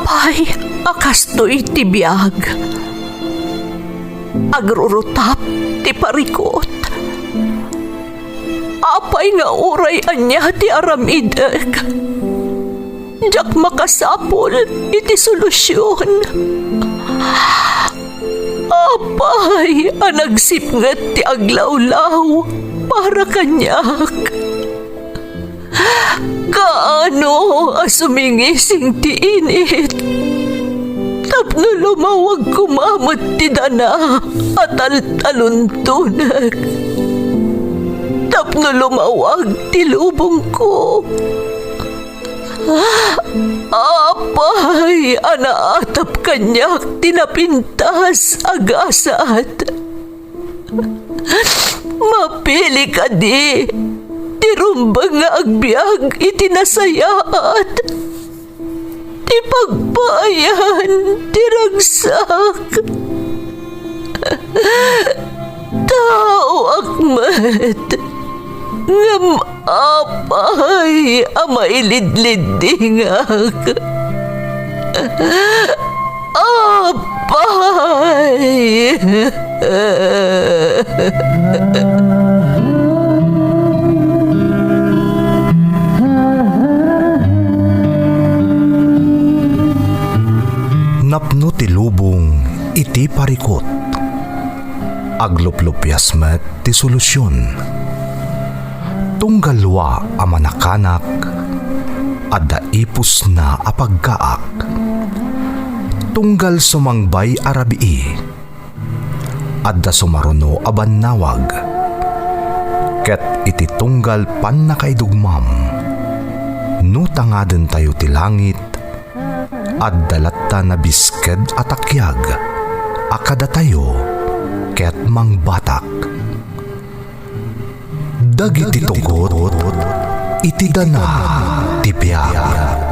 Apay, akas to'y tibiyag. Agrurutap, ti parikot. Apay nga uray anya ti aramideg. Jak makasapol iti solusyon. Apay, anagsipnget ti aglawlaw para kanyak. Kaano asumingising ti init. Tapno lumawag kumamot ti dana at taluntunag. Tapno lumawag ti lubong ko. Apay, anaatap kanyak tinapintas agasat. Mapili ka di, tirumbang nga agbyag itinasayaat. Ti pagbayan, tiragsak. Tao akmat, ngam apay, amailidlidingak. Apay. Napno ti lubong iti parikot. Agluplupyas met ti solusyon. Tunggalwa a manakanak, adda ipus na apagkaak. Tunggal sumangbay arabii, adda sumaruno a bannawag. Ket iti tunggal pan nakaidugmam, no tangaden tayo ti langit, adda latta na bisked atakyag, akada tayo ket mangbatak. Dagiti tugot, iti dana ti biag.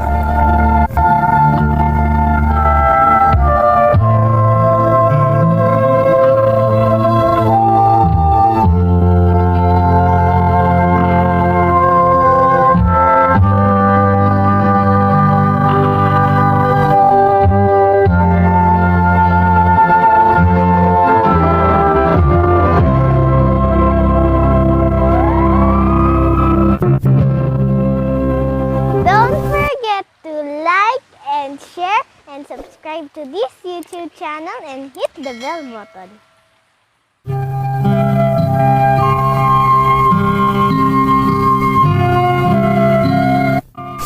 Subscribe to this YouTube channel and hit the bell button.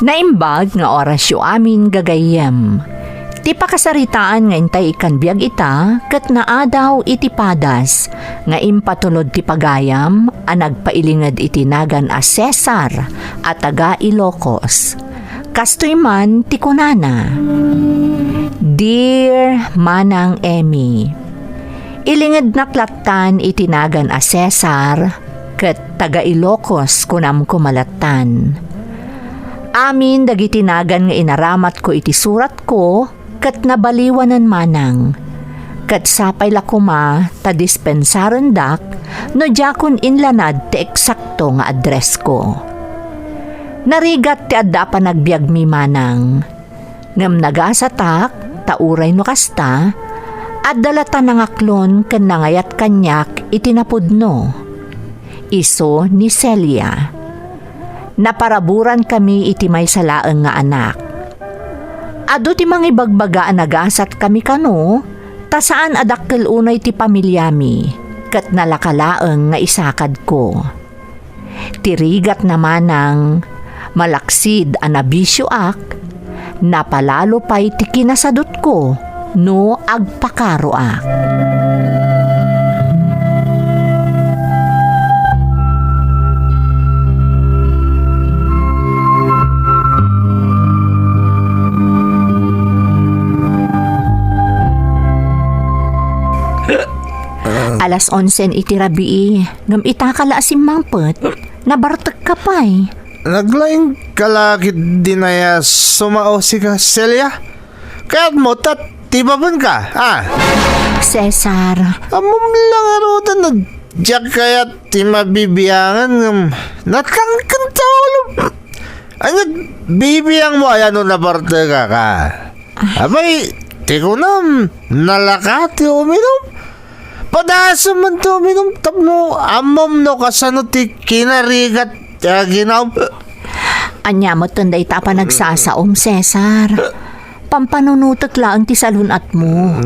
Naimbag nga orasyo amin gagayem. Ti pakasaritaan nga intay ikan biag ita, ket naadaw iti padas, nga impatulod ti pagayam, a nagpailingad iti nagan a Cesar, at taga Ilocos. Kastoy man ti kunana. Dear Manang Emmy, ilingad naklatan itinagan a Cesar ket taga Ilocos kunam kumalatan. Amin dagitinagan nga inaramat ko iti surat ko ket nabaliwanan manang. Ket sapay lakuma ta dispensaron dak no jakun inlanad ti eksakto nga address ko. Narigat ti adda pa nagbiag mi manang. Ngem nagasatak, tauray no kasta, at dalata nangaklon ken nangayat kanyak itinapudno. Iso ni Celia. Naparaburan kami iti may salaeng nga anak. Ado ti mangibagbaga nagasat kami kano, ta saan adakkel unay ti pamilyami, ket nalakalaeng nga isakad ko. Tirigat naman ng malaksid anabisyo ak, napalalo pa'y ti kinasadot ko, no agpakaro ak. Alas 11 iti rabii, ngam itakala asim mangpet, nabartek ka pa'y. Naglaing kalakit dinaya sumao si ka, Celia? Kaya't mo tibabon ka, ha? Cesar. Amom lang arutan na diyak kaya't ti mabibiyangan natkangkan sa ulo. Ano, bibiyang mo ayan no nabarte ka ka? Abay, ti ko na nalakati uminom. Padasa man to uminom. Tapno, amom no kasano ti kinarigat ginaw. Anya mo tunday ta pa nagsasaom, Cesar. Pampanunutot lang ti salunat mo.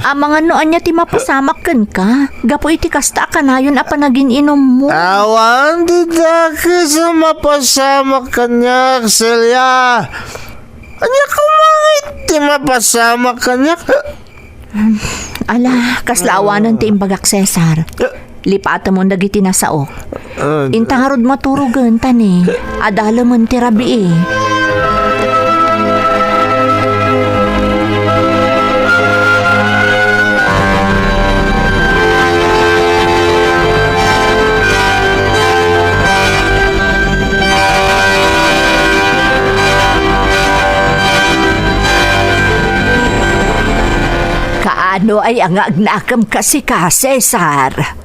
Ang mga noan niya ti mapasamakan ka. Gapo iti kasta ka na yun apa naging inom mo. Awan di daki sa mapasama kanya, Celia. Anya kumangit ti mapasama kanya. Ala, kaslaawanan ti imbagak, Cesar. Lipata mo dagiti nasaok. Intangarod maturugan tani. Adala mo ti rabi eh. Kaano ay ang agnakam kasi ka, Cesar?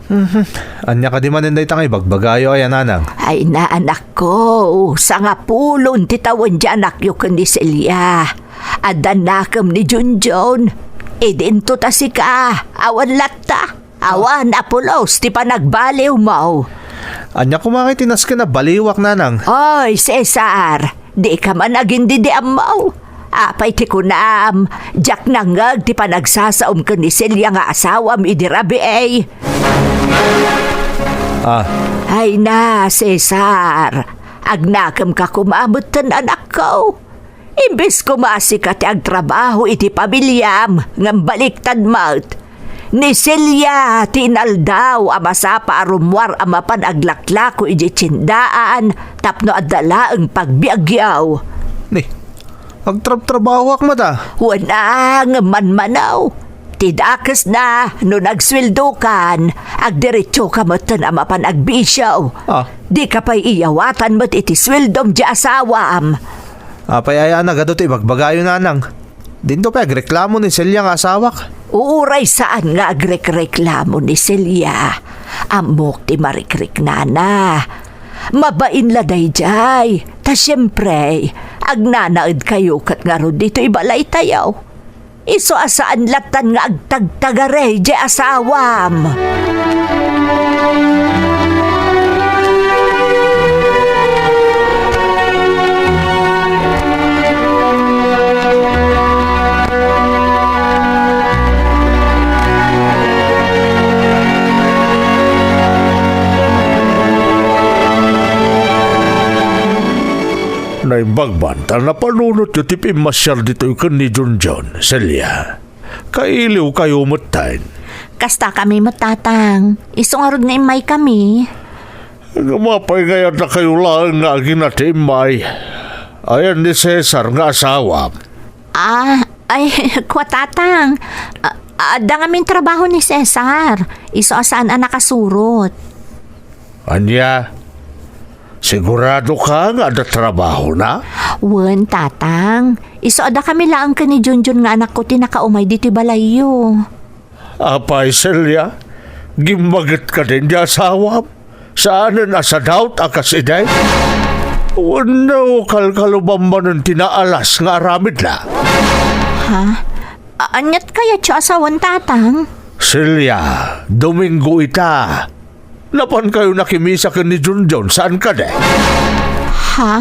Anya ka di maninday tangay bagbagayo ay ananang. Ay na anak ko, sa nga pulon titawan di anak yu ni Celia. Adan nakam ni Junjun. Idinto ta si ka, awan latta. Awan apulos, ti pa nagbaliw mo. Anya kumakit tinas ka na baliwak nanang. Oy, Cesar, di ka man agindi di amaw. Apay ti kunam, jak nangag ti pa nagsasaom ka ni Celia nga asawam idirabi ay. Ay na, Cesar. Agnakam ka kumamot tan anak ko. Imbes kumasi ka ti agtrabaho iti pamilyam ngam baliktad mat. Ni Celia tinaldaw amasa pa arumwar amapan aglaklako iti tsindaan tapno adala ang pagbiagyaw. Ni, agtrabaho ak mata. Wala nga manmanaw. Tidakas na, no nagsweldo kan, agdiretso ka matan amapan agbisyaw. Di ka pa'y iyawatan mo't iti sweldom di asawam. Payaya na gadot ibagbagayo nanang. Dinto pa agreklamo ni Celia nga asawak. Uuray saan nga agrek-reklamo ni Celia. Amok ti marikrik nana. Mabain la dayjay. Ta siyempre, agnanaid kayo kat nga ro dito ibalay tayaw. Iso asaan latan nga agtagtagare di asawam. Naibagbantal na panunot yung tipim masyal dito yung ni Junjun, Celia. Kailiw kayo matain. Kasta kami matatang. Isong arod na imay kami. Gamapay ngayon na kayo lang nga ginati imay. Ayan ni Cesar nga asawa. Ay, kwatatang. Ada nga min trabaho ni Cesar. Iso asaan ang nakasurot. Anya, sigurado ka nga ada trabaho na? Wen, tatang. Iso ada kami laang ka ni Junjun nga anak ko tinakaumay dito balayo. Apay, Celia, gimagit ka din di asawa. Saan na sa doubt akas iday? Wano kalkalubang man tinaalas nga aramid na. Ha? Anyat kaya siya asawan, tatang? Celia, Domingo ita. Napan kayo nakimisa ka ni Junjun, saan ka de? Ha?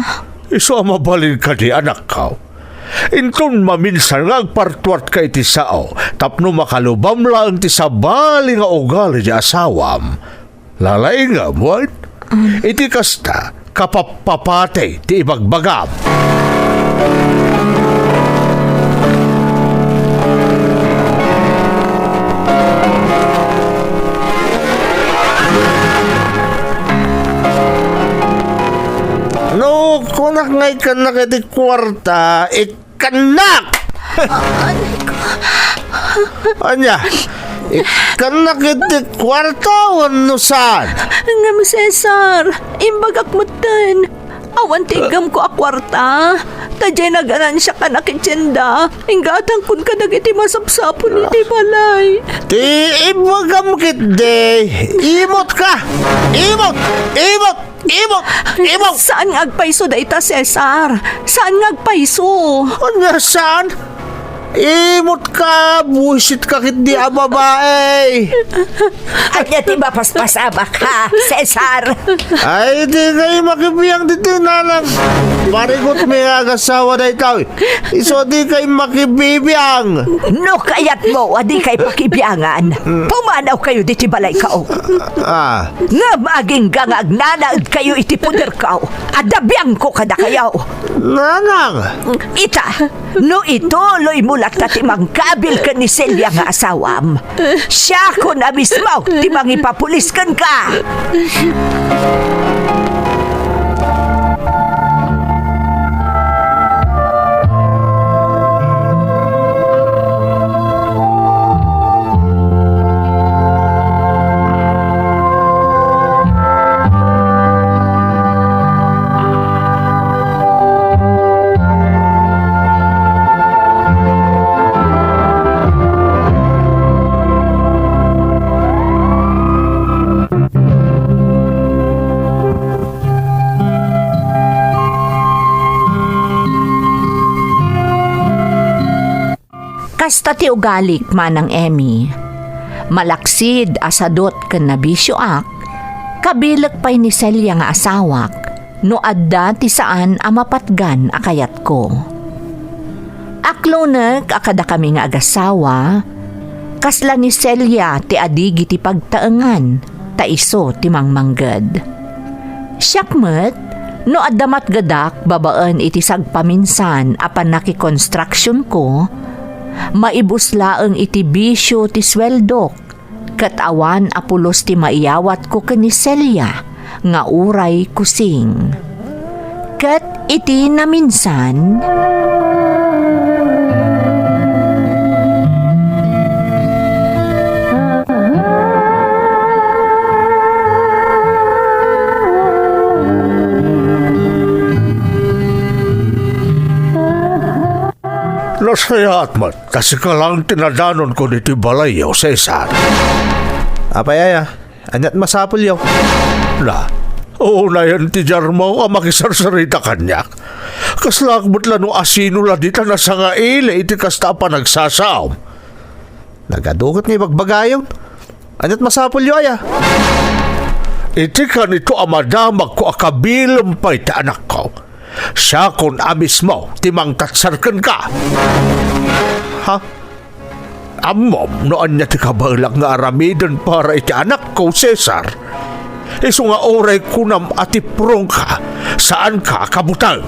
Iso mabalin ka di anak ka. Inton maminsan nga agpartuat ka iti sao, tapno makalubam lang ti sabali nga ugali di asawam. Lalay nga mo, iti kasta kapapapate ti ibagbagam. No, kunak ngay kanak iti kwarta, ikanak! Anya, ikanak iti kwarta wano saan? Nga mo, Cesar. Imbagak mo tan. Awan tigam ko akwarta. Tadya naganan siya ka nakitsenda. Inggatang kun ka nagiti masapsapon iti balay. Ti ibagam kit de, imot ka! Imot! Imot! Imot! Imot! Saan nga agpaiso da ita, Cesar? Saan nga agpaiso? Anya saan? Imot ka, buisit ka kit di a babae. Anya ti mapaspasabak ha, Cesar. Ay, di kayo makibiyang dito, nanang. Parigot may agasawa na ikaw. Iso di kayo makibibiyang. No kayat mo, adi kay pakibiyangan. Pumanaw kayo di ti balay kao. Ah, Nga maging gangag nanaad kayo iti puder kao. Adabiyang ko kada kayaw. nanang. Ita, no ituloy mo lang ti mangkabil ka ni Celia nga asawam. Siya ko na mismo, ti mangipapuliskan ka. Kasta ti ugalik manang Emmy. Malaksid asadot ken nabisyoak, kabilag pay ni Celia nga asawak, no adda ti saan amapatgan akayat ko. Aklonek akada kami nga agasawa, kasla ni Celia ti adigi ti pagtaengan, ta iso ti mangmangged. Siyakmet, no addamat gadak babaan iti sagpaminsan apan naki-construction ko, maibusla ang iti bisyo ti sweldok, katawan apulos ti maiyawat ko ken ni Celia, nga uray kusing. Kat iti na minsan, Nasayaat man, kasi ka lang tinadanon ko dito balayaw, Cesar. Apay aya, anyat masapul yaw. Na, oo na yan ti Jarmaw ang makisarsarita kanyak. Kaslakbot lang no asino la dita na sa nga ile iti kasta pa nagsasaom. Nagadugot ni bagbagayon. Anyat masapul yaw aya. Iti ka nito amadamag ko akabilang pa iti anak ko. Siya kun amis mo, timang tatsarkan ka. Ha? Amom, noan niya ti kabalak nga aramidan para iti anak ko, Cesar. Iso nga oray kunam ati prong ka, saan ka kabutang?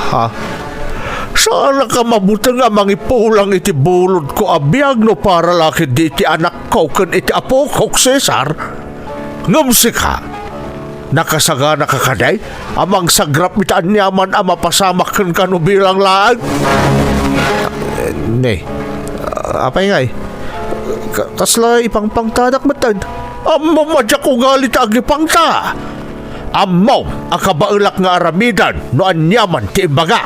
Ha? Saan ka mabutang nga mangipulang iti bulod ko abiyag no para lakid di iti anak ko kan iti apo ko, Cesar? Ngamsi ka. Nakasagana ka kaday, amang sagrap mitaan niyaman ang mapasamak kan bilang laag. Ne. Apay ngay. Kasla ipang pangtadak matan. Amom madyak ugalit agi pangta. Amom ang kabailak nga aramidan no anyaman ti imbaga.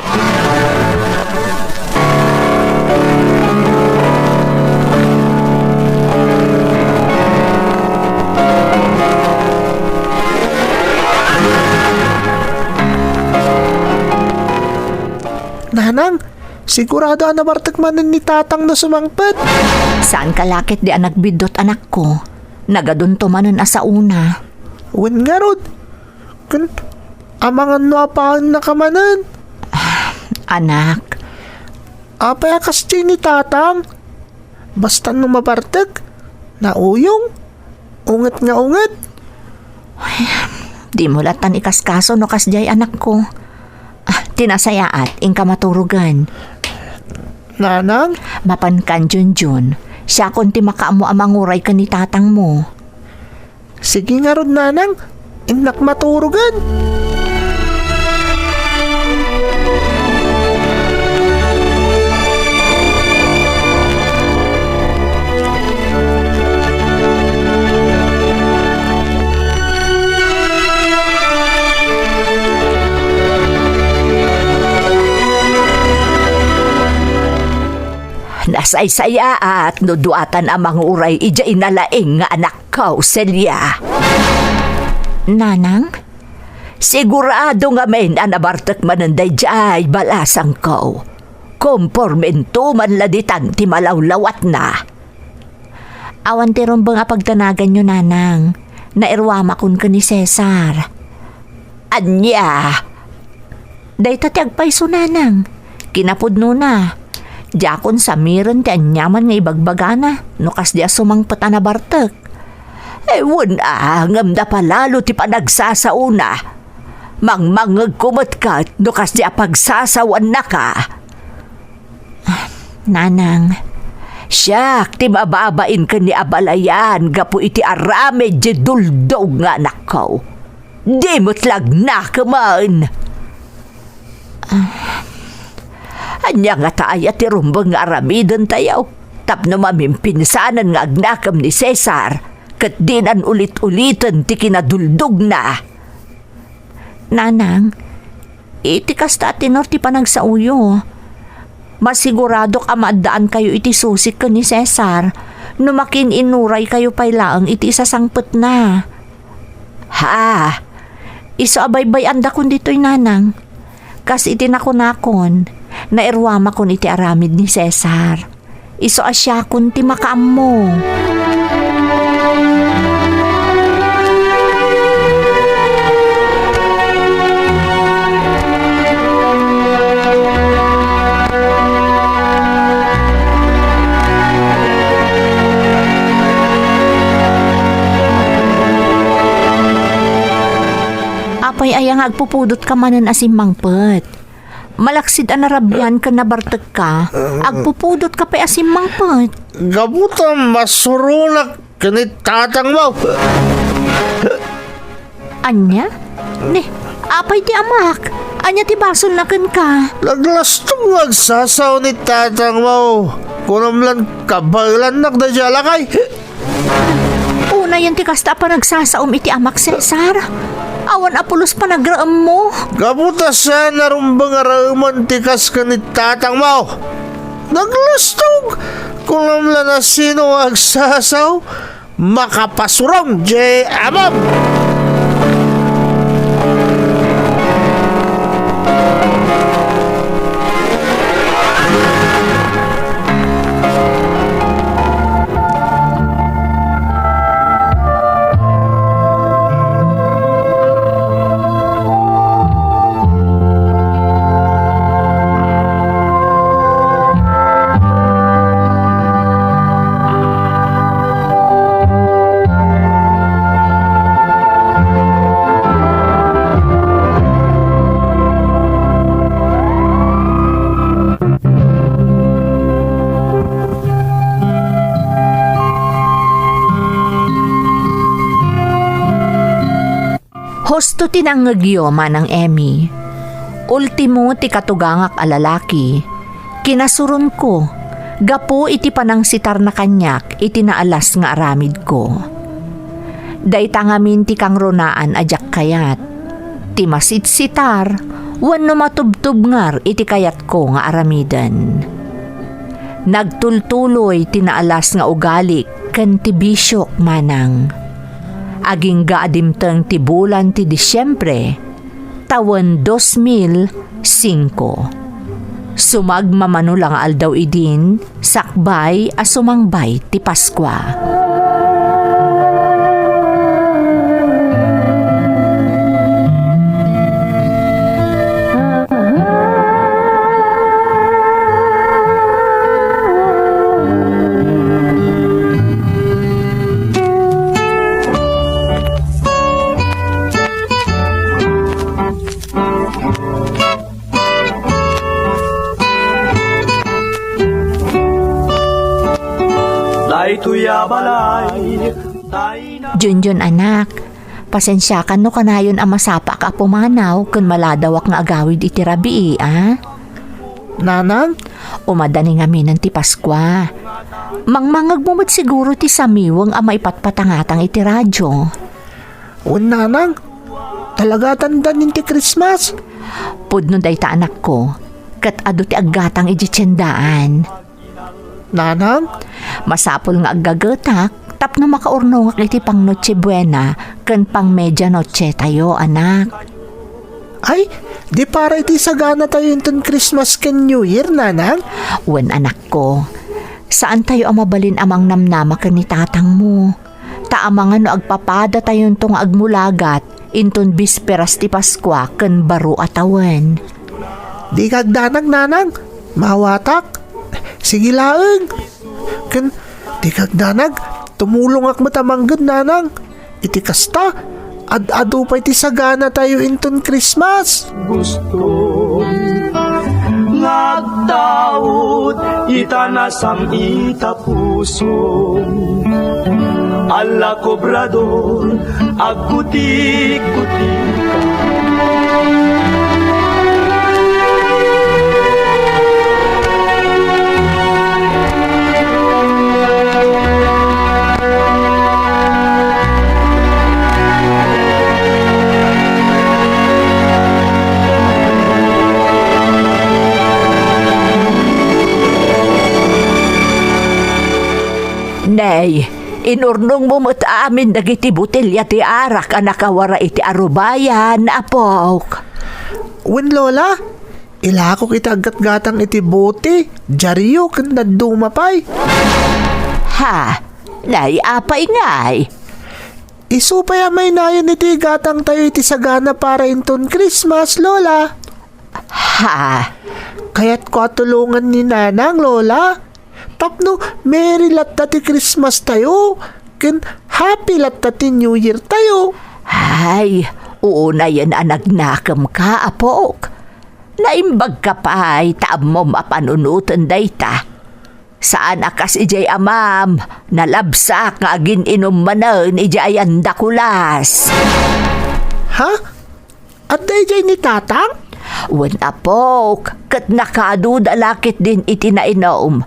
Nanang, sigurado na bartagmanan ni tatang na sumangpet. saan ka lakit di anak bidot anak ko? Nagadunto manon asa una. Wen nga rod. Kan, amangan no apaan na kamanan. Anak, Apay akas ni tatang. Basta no mabartag. Nauyong. Unget nga unget. di mo latan ikaskaso no kasjay anak ko. Tinasayaat, ingka maturugan. Nanang, Mapan kan Junjun, siya kunti makaamo amanguray ka ni tatang mo. sige nga rod nanang. Inak maturugan. Nasaysaya at nuduatan ang manguray ija inalaing nga anak ko, Celia. Nanang, sigurado nga may anabartak mananday jay balasang ko. Kompormento man laditan ti malawlawat na. Awan ti rumbang apagtanagan nyo, nanang. Nairwama kun ka ni Cesar. Anya! Day tatiagpayso, nanang. Kinapudno na. Diyakon sa miran ti anyaman nga ibagbagana. Nukas di asumangpata na bartek. Ewan ngamda palalo ti panagsasauna. Mangmangag kumatkat nukas di apagsasawan na ka. Nanang, siyak ti mababain ka ni abalayan gapu iti arame di duldog nga anak ko. Di mutlag na ka man. Anya nga taaya ti rumbang nga aramidan tayaw. Tapno mamimpinsanan nga agnakam ni Cesar. Kat dinan ulit-ulitan ti kinaduldog na. Nanang, iti kasta tinor ti panagsauyo. Masigurado ka maadaan kayo iti susik ka ni Cesar. Numakin inuray kayo pailaang iti isasangpet na. Ha? Iso abaybay anda kun dito'y nanang. Kas iti nakunakon, nairwama kun iti aramid ni Cesar. Iso asya kun ti makaam mo. Apay ayang agpupudot ka manan asim mangpet. Malaksid an narabyan ka na bartek ka, agpupudot ka pa asim mangpet. Gabutan masurunak kanit tatang mo. Anya? Ne, apay ti amak. Anya ti basol na kan ka. Laglastong magsasaw ni tatang mo. Kunamlan kabalan nak na jalakay. Una yan ti kasta pa nagsasaom iti amak Cesar. Awan apulos pa nagraam mo. Gabuta siya narumbang arauman tikas ka ni tatang mo. Naglastog. Kung namla na sino agsasaw, makapasurong jay amam. Husto tinangagyo manang Emmy. Ultimo ti katugangak alalaki. Kinasuron ko. Gapo iti panangsitar na kanyak iti naalas nga aramid ko. Dayta ngamin ti kang ronaan ajak kayat. Ti masit-sitar, wano matubtub ngar iti kayat ko nga aramidan. Nagtultuloy ti naalas nga ugalik ken ti bisyok manang. Aging gaadimteng ti bulan ti Disyembre, tawen 2005. Sumagmamano lang aldaw idin, sakbay a sumangbay ti Paskwa. Junjun anak, pasensya ka no kanayon ang masapa ka pumanaw kun maladawak nga agawid iti rabii, ah? Nanang? Umadani nga minan ti Paskwa. Mangmangag mo siguro ti samiwang ang maipatpatangatang iti radyo. O nanang, talaga tandanin ti Christmas? Pudno day ta anak ko, kat ado ti aggatang iti tiyendaan. Nanang? Masapol nga aggagetak, tapno makaurnong iti pang Noche Buena, ken pang Media Noche tayo, anak. Ay, di para iti sagana tayo inton Christmas ken New Year, nanang? Wen anak ko, saan tayo amabalin amang namnama ken ni tatang mo? Taamangan no agpapada tayo tong agmulagat, inton bisperas ti Pasko ken baro atawen. Di kagdanag, nanang. Mawatak. Sige laeng. Ken, di kagdanag. Tumulong ak matamanggad, nanang. Iti kasta. Ad-ado pa iti sagana tayo inton Christmas. Gusto nagtaod itanasam ita puso ala kobrador agkutik-kutik Nay, inurnong mo mo't amin dagiti butilya ti arak ang nakawara iti arubayan, apok. Wen, Lola, ilako kita gat-gatang iti bote. Jariyo ken nadumapay. Ha? Nay, apay ngay. Isupay amay nayon iti gatang tayo iti sagana para inton Christmas, Lola. Ha? Kaya't ko atulungan ni nanang, Lola. Tapno, Merry latta ti Christmas tayo. Ken Happy latta ti New Year tayo. Ay, una yan ang nagnakam ka, apok. Naimbag ka pa ay taam mo mapanunutan dayta. Saan akas ijay amam, nalabsak nga agin inumanan ijay ang dakulas. Ha? At dayjay ni tatang? Wen apok, kat nakadudalakit din iti nainom.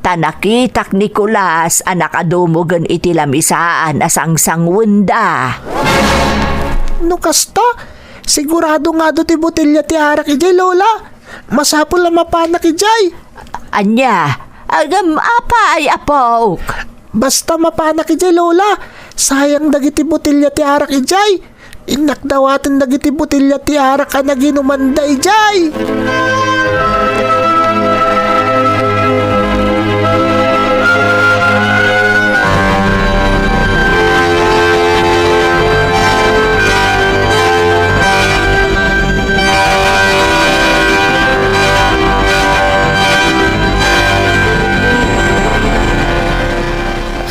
Tanakitak Nicolas ang nakadumugan iti lamisaan asang sangwunda. No kasta, sigurado nga do ti botelya ti arak ijay, Lola. Masapol na mapanak ijay. Anya, agam apa ay apok. Basta mapanak ijay, Lola. Sayang dagiti botelya ti arak ijay. Inakdawatan dagiti botelya ti arak ka na ginumanda ijay.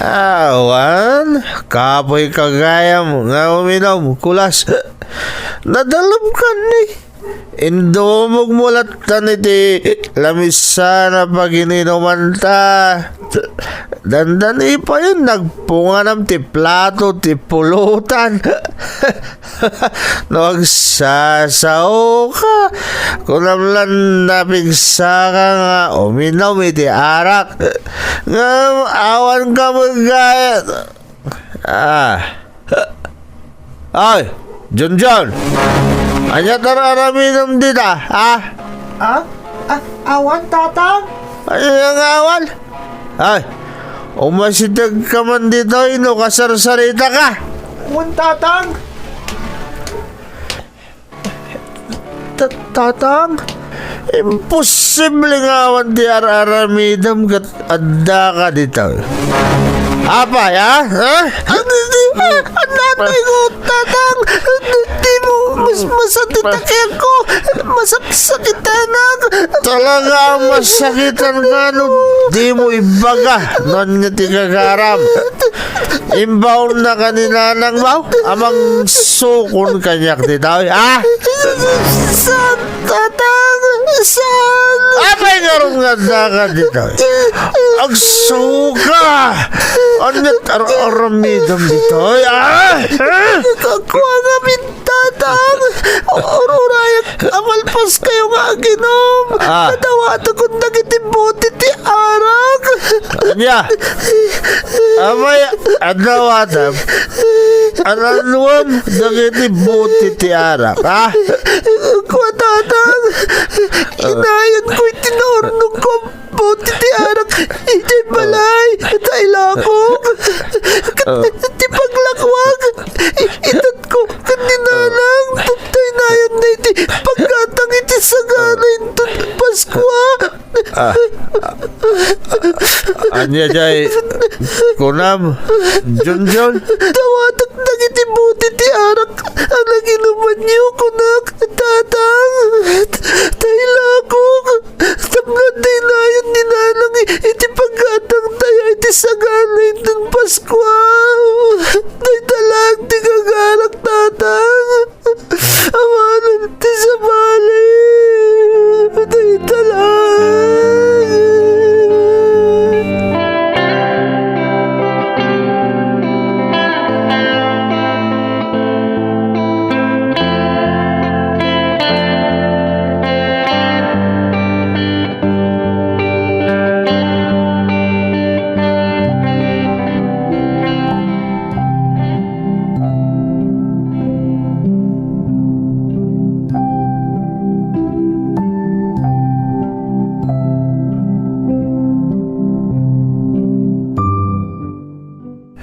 Awan, kapoy kagayam nga uminom, kulas. Nadalom ka ni. Indumog mulat ta iti lamisa na pag ininuman ta. Dandan pa yun, nagpunganam ti plato, ti pulutan. Nagsasaw ka. Kung namlan napigsa ka nga, uminom iti arak. Nga awan ka magayat. Ay, John. Anya tararaminam dita, ha? Awan, tatang? Ano yung awan? Ay, umasitag ka man dito, ino kasarsarita ka. Awan, tatang? Tatang? Imposible nga awan di araramidam kat adda ka dito. Apay, ha? Anatay ko, tatang. Di mo, masakit ko. Masakitan ako. Talaga masakitan ka, no? Di mo ibaga. Non nga ti kagaram. Imbaw na kanina lang mo. Amang sukon kanyak dito, ha? San, tatang? San? Apay nga rin nga ka dito. Ang suka. Anit aramidam dito, ha? Nakakuha nga mintatang. Ororayag amalpas kayo nga ginom. Nadawata kong nagitibuti ti arak. Anya? Amay adawata. Analuam nagitibuti ti arak, ha? Kuha, tatang. Inayan ko itinornong ko buti ti arak. Iti balay. Tailakog. Ti paglakwag. Itat ko kanina lang. Tutay na yan na iti Anya jay, kunam, Junjun. Tawatak nagitibuti ti arak ang naginuman niyo kunak tatang. Tayla ko. Taplan tayo na yun ninalang iti pagkatang tayo iti saganay ng Paskwa. Tay talang ti kagarak tatang. Awanan ti sa bali. Tay talang.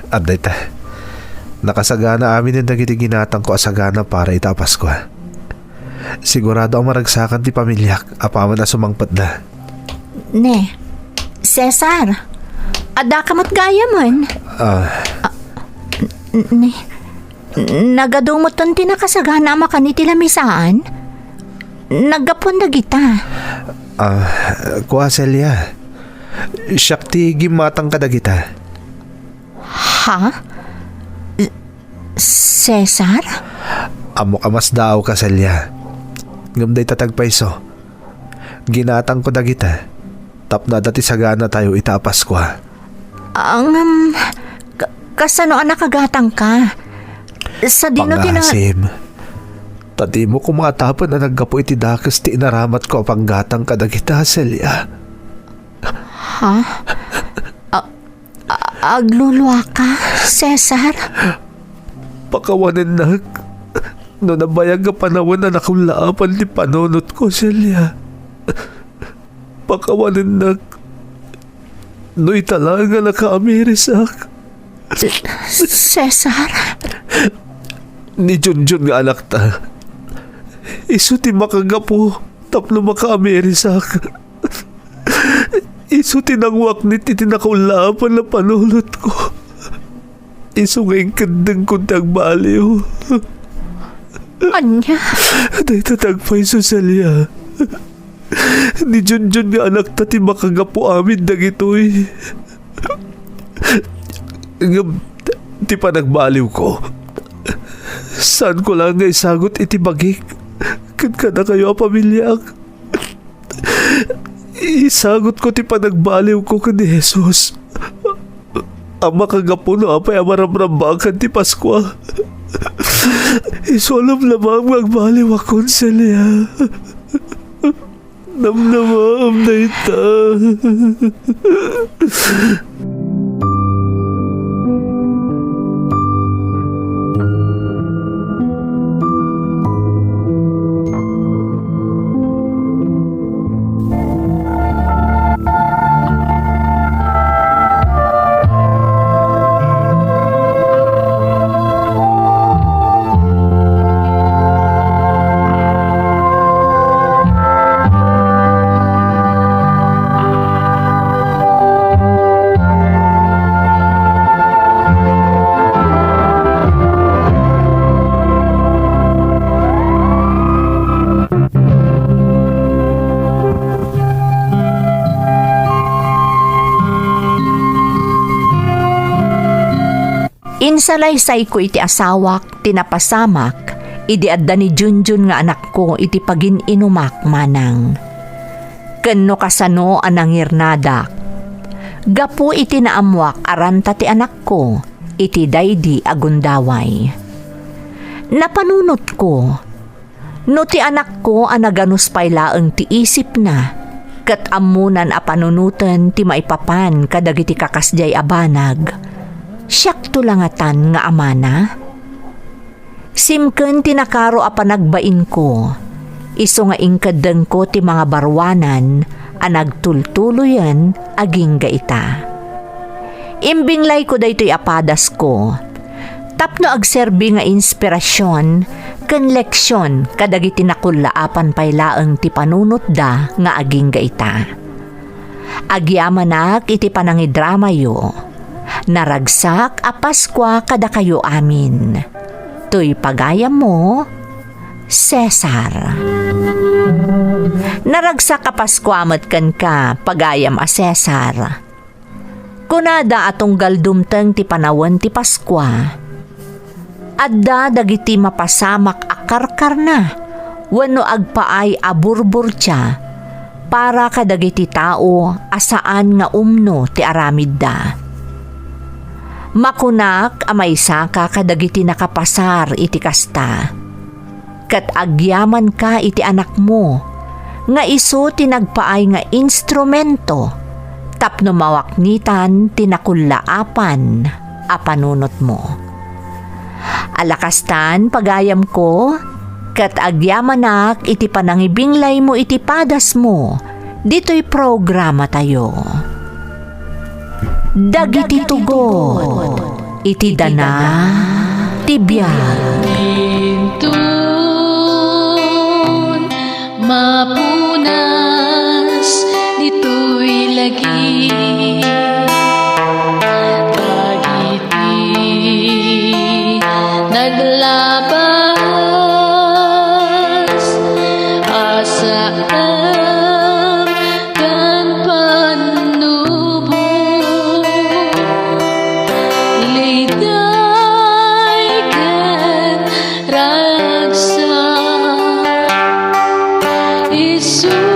At dayta, nakasagana amin yung dagiti ginatang ko asagana para itapas ko. Sigurado ang maragsakan ti pamilyak, apaman na sumangpat na. Ne, Cesar, ada ka matgaya man. Ne, nagadumuton ti nakasagana makaniti lamisaan. Naggapon na kita. Kuha Celia, siyak ti gimatang kadagita. Ha? Cesar? Amok amas daw ka Celia. Ngamday tatagpaiso. Ginatang ko dagita. Tapna dati sagana tayo itapas ko. Ang kasano anak kagatang ka? Sa dino Pangasim. Tadi mo kumatapan na naggapo iti dakas ti inaramat ko panggatang kadagita Celia. Ha? Agluluwa ka, Cesar? Pakawanan na. No nabayag ka panawan na nakulaapan ti panunot ko, Celia. Pakawanan na. No italaga na kaamirisak. Cesar? Ni Junjun nga anak ta. Isu ti makagapo. Tapno makaamirisak. Isu tinangwak ni titinakaulapan na panulot ko. Isu ngayong kandang kong tagbaliw. Anya? Day tatagpay so Celia. Ni Junjun nga anak ta ti makagapo amin dagitoy. Ti pa nagbaliw ko. Saan ko lang nga isagot iti bagik? Kada kayo pamilyak. Isagot ko ti panagbaliw ko ka ni Jesus. Ang makagapo no apay amaramrambakan ti Paskwa. Isolam lamang magbaliw akong Celia. Namnamam na ita. Insalaysay ko iti asawak, tinapasamak, idiadda ni Junjun nga anak ko iti pagin-inumak manang. Kenno kasano anang irnadak. Gapu iti naamwak aranta ti anak ko, iti daydi agundaway. Napanunot ko, no ti anak ko anaganus paylaeng ti isip na, ket ammunan a panunutan ti maipapan kadagiti kakasjay abanag. Siyak tulangatan nga amana. Simken tinakaro a panagbain ko. Iso nga ingkadeng ko ti mga barwanan a nagtultuloyan aging gaita. Imbinglay ko daytoy apadas ko. Tapno agserbi nga inspirasyon ken leksyon kadagiti nakullaapan paylaeng ti panunot da nga aging gaita. Agyamanak iti panangidrama yo. Naragsak a Paskwa kada kayo amin. Tuy pagayam mo, Cesar. Naragsak a Paskwa matkan ka, pagayam a Cesar. Kunada atong galdumteng ti panawan ti Paskwa. Adda dagiti mapasamak a karkar na, wano agpaay a burbur tiya, para kadagiti tao asaan nga umno ti aramid da. Makunak a maysa ka kadagiti nakapasar iti kasta. Kat agyaman ka iti anak mo, nga iso tinagpaay nga instrumento, tapno mawaknitan tinakullaapan a panunot mo. Alakastan pagayam ko, kat agyamanak iti panangibinglay mo iti padas mo, dito'y programa tayo. Dagiti tugot, iti dana, tibiyag. Intun mapunas dito'y lagi dagiti naglabas asaan kan panubo liday kan ragsak isu